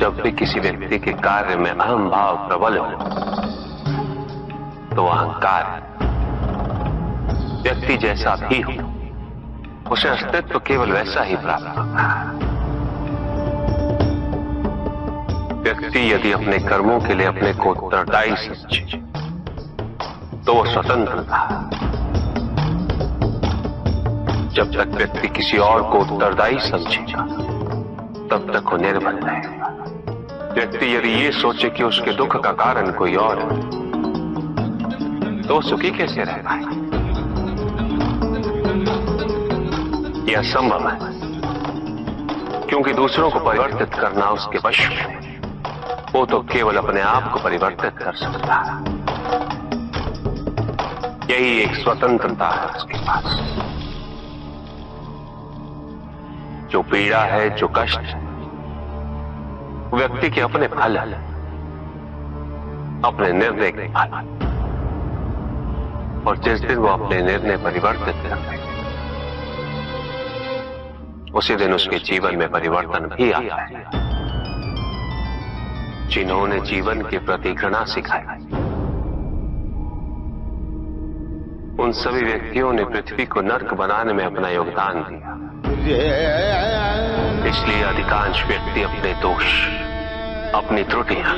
जब भी किसी व्यक्ति के कार्य में अहम भाव प्रबल हो तो अहंकार व्यक्ति जैसा भी हो उसे अस्तित्व केवल वैसा ही प्राप्त होता है। व्यक्ति यदि अपने कर्मों के लिए अपने को उत्तरदायी समझे तो वो स्वतंत्र था। जब तक व्यक्ति किसी और को उत्तरदायी समझेगा तब तक वो निर्बल रहेगा। व्यक्ति यदि ये सोचे कि उसके दुख का कारण कोई और है तो सुखी कैसे रह पाएगा? यह असंभव है, क्योंकि दूसरों को परिवर्तित करना उसके वश में है। वो तो केवल अपने आप को परिवर्तित कर सकता है। यही एक स्वतंत्रता है उसके पास। जो पीड़ा है, जो कष्ट है, व्यक्ति के अपने फल है, अपने निर्णय के फल। और जिस दिन वो अपने निर्णय परिवर्तित कर दे उसी दिन उसके जीवन में परिवर्तन भी आता है। जिन्होंने जीवन के प्रति घृणा सिखाई उन सभी व्यक्तियों ने पृथ्वी को नर्क बनाने में अपना योगदान दिया। इसलिए अधिकांश व्यक्ति अपने दोष, अपनी त्रुटियां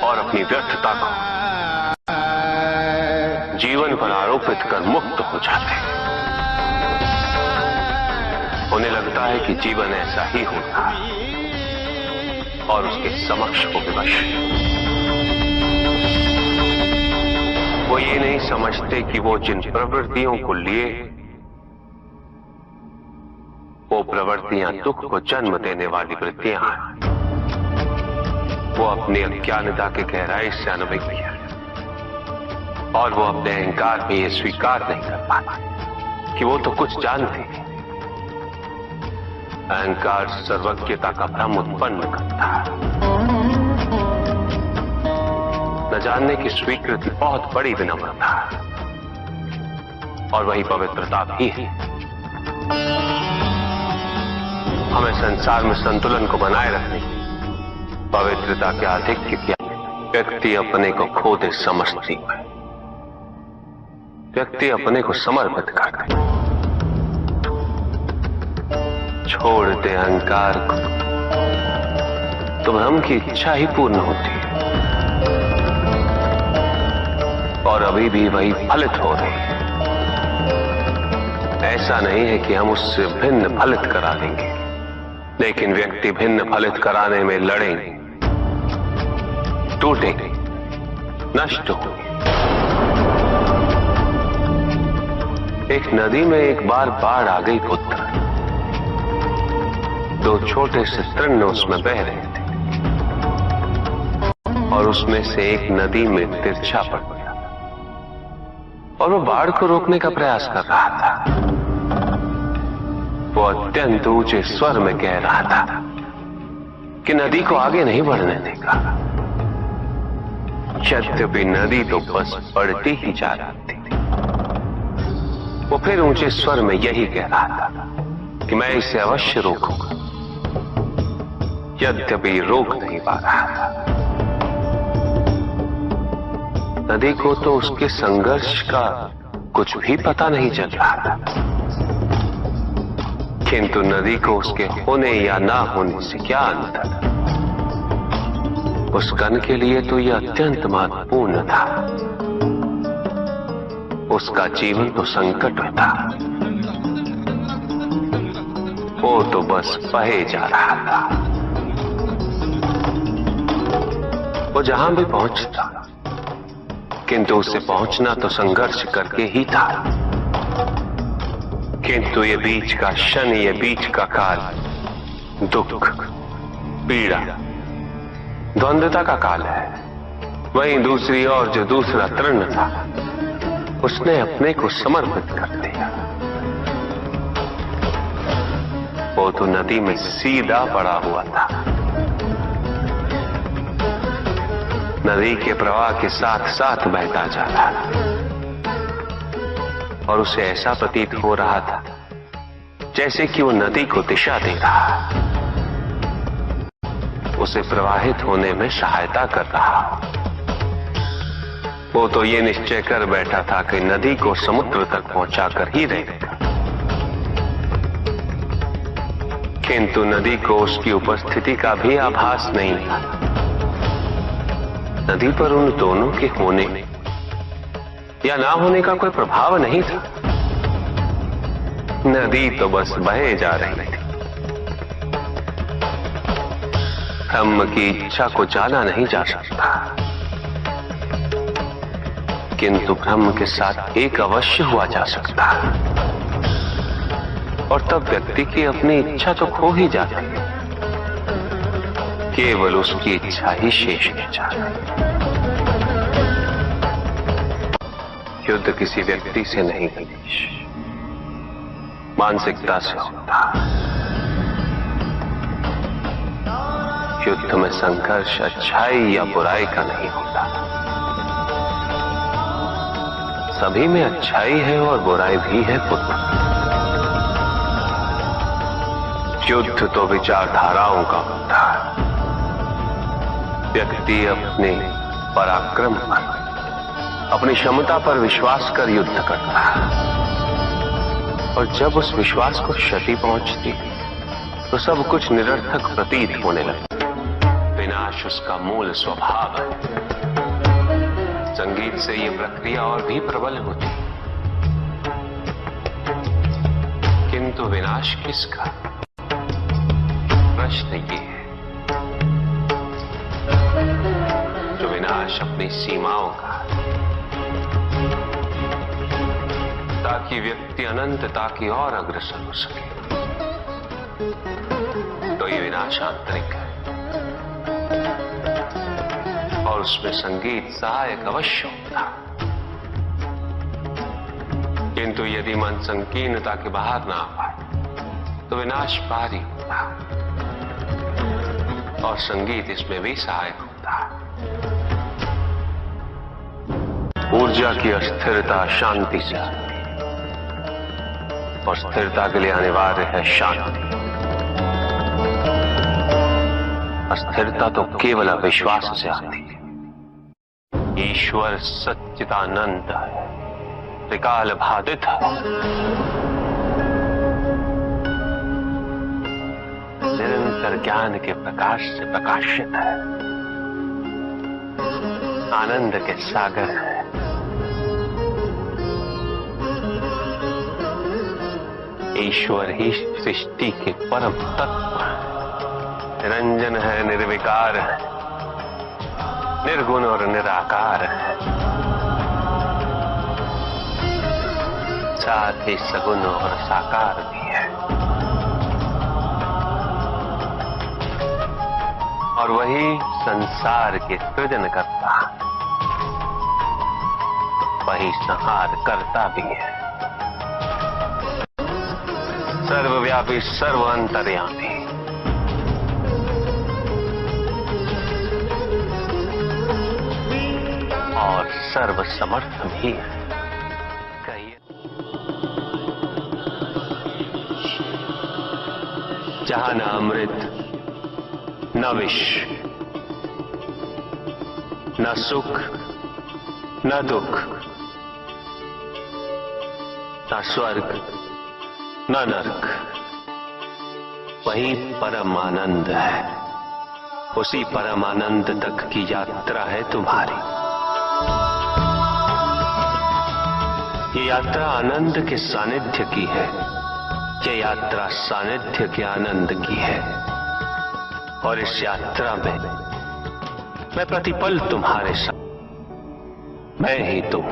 और अपनी व्यर्थता को जीवन पर आरोपित कर मुक्त हो जाते हैं। उन्हें लगता है कि जीवन ऐसा ही होता है और उसके समक्ष वो विवश। वो ये नहीं समझते कि वो जिन प्रवृत्तियों को लिए वो प्रवृत्तियां दुख को जन्म देने वाली वृत्तियां हैं। वो अपनी अज्ञानता के गहराई से अनभिज्ञ है और वो अपने अहंकार में ये स्वीकार नहीं कर पाते कि वो तो कुछ जानते हैं। अहंकार सर्वज्ञता का भ्रम उत्पन्न करता है। न जानने की स्वीकृति बहुत बड़ी विनम्रता है और वही पवित्रता भी है। हमें संसार में संतुलन को बनाए रखने की पवित्रता के आधिक्य किया। व्यक्ति अपने को खो दे समझती है, व्यक्ति अपने को समर्पित कर दे, छोड़ दे अहंकार को तो भ्रम की इच्छा ही पूर्ण होती है और अभी भी वही फलित हो रही है। ऐसा नहीं है कि हम उससे भिन्न फलित करा देंगे, लेकिन व्यक्ति भिन्न फलित कराने में लड़ेंगे, टूटेंगे, नष्ट होंगे। एक नदी में एक बार बाढ़ आ गई पुत्र। दो छोटे से तृण उसमें बह रहे थे और उसमें से एक नदी में तिरछा पड़ गया और वो बाढ़ को रोकने का प्रयास कर रहा था। वो अत्यंत ऊंचे स्वर में कह रहा था कि नदी को आगे नहीं बढ़ने देगा। यद्यपि नदी तो बस बढ़ती ही जा रही थी। वो फिर ऊंचे स्वर में यही कह रहा था कि मैं इसे अवश्य रोकूंगा, यद्यपि रोक नहीं पा रहा था। नदी को तो उसके संघर्ष का कुछ भी पता नहीं चल रहा था, किंतु नदी को उसके होने या ना होने से क्या अंतर? उस कण के लिए तो यह अत्यंत महत्वपूर्ण था। उसका जीवन तो संकट में था। वो तो बस बहे जा रहा था। वो जहां भी पहुंचता, किंतु उसे पहुंचना तो संघर्ष करके ही था। किंतु ये बीच का क्षण, ये बीच का काल दुख, पीड़ा, द्वंद्वता का काल है। वहीं दूसरी ओर जो दूसरा तृण था उसने अपने को समर्पित कर दिया। वो तो नदी में सीधा पड़ा हुआ था। नदी के प्रवाह के साथ साथ बहता जा रहा था और उसे ऐसा प्रतीत हो रहा था जैसे कि वो नदी को दिशा दे रहा। उसे प्रवाहित होने में सहायता कर रहा हो। वो तो ये निश्चय कर बैठा था कि नदी को समुद्र तक पहुंचाकर ही रहेगा, किंतु नदी को उसकी उपस्थिति का भी आभास नहीं था। नदी पर उन दोनों के होने या ना होने का कोई प्रभाव नहीं था। नदी तो बस बहे जा रही थी। ब्रह्म की इच्छा को जाना नहीं जा सकता, किंतु ब्रह्म के साथ एक अवश्य हुआ जा सकता, और तब व्यक्ति की अपनी इच्छा तो खो ही जाती है, केवल उसकी इच्छा ही शेष रह जाती। युद्ध किसी व्यक्ति से नहीं, मानसिकता से होता। युद्ध में संघर्ष अच्छाई या बुराई का नहीं होता, सभी में अच्छाई है और बुराई भी है पुत्र। युद्ध तो विचारधाराओं का होता है। व्यक्ति अपने पराक्रम पर, अपनी क्षमता पर विश्वास कर युद्ध करता है, और जब उस विश्वास को क्षति पहुंचती तो सब कुछ निरर्थक प्रतीत होने लगता। विनाश उसका मूल स्वभाव है। संगीत से ये प्रक्रिया और भी प्रबल होती, किंतु विनाश किसका? प्रश्न ये है। जो विनाश अपनी सीमाओं का, ताकि व्यक्ति अनंतता की ओर अग्रसर हो सके, तो ये विनाश आंतरिक है, और उसमें संगीत सहायक अवश्य होता। किंतु यदि मन संकीर्णता के बाहर ना आ पाए तो विनाश भारी होता, और संगीत इसमें भी सहायक होता। ऊर्जा की अस्थिरता शांति से आती, और स्थिरता के लिए अनिवार्य है शांति। अस्थिरता तो केवल अविश्वास से आती है। ईश्वर सच्चिदानंद है, त्रिकाल बाधित है, निरंतर ज्ञान के प्रकाश से प्रकाशित है, आनंद के सागर है। ईश्वर ही सृष्टि के परम तत्व है, निरंजन है, निर्विकार है, निर्गुण और निराकार है, साथ ही सगुण और साकार भी है। और वही संसार के सृजन करता, वही संहार करता भी है। सर्वव्यापी, सर्व अंतर्यामी, और सर्व समर्थ भी है। कहिए, जहां न अमृत, न विष, न सुख, न दुख, न स्वर्ग, न नरक, वही परम आनंद है। उसी परम आनंद तक की यात्रा है तुम्हारी। ये यात्रा आनंद के सानिध्य की है, ये यात्रा सानिध्य के आनंद की है। और इस यात्रा में मैं प्रतिपल तुम्हारे साथ, मैं ही तुम,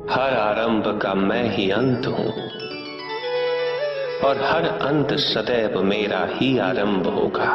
हर आरंभ का मैं ही अंत हूं, और हर अंत सदैव मेरा ही आरंभ होगा।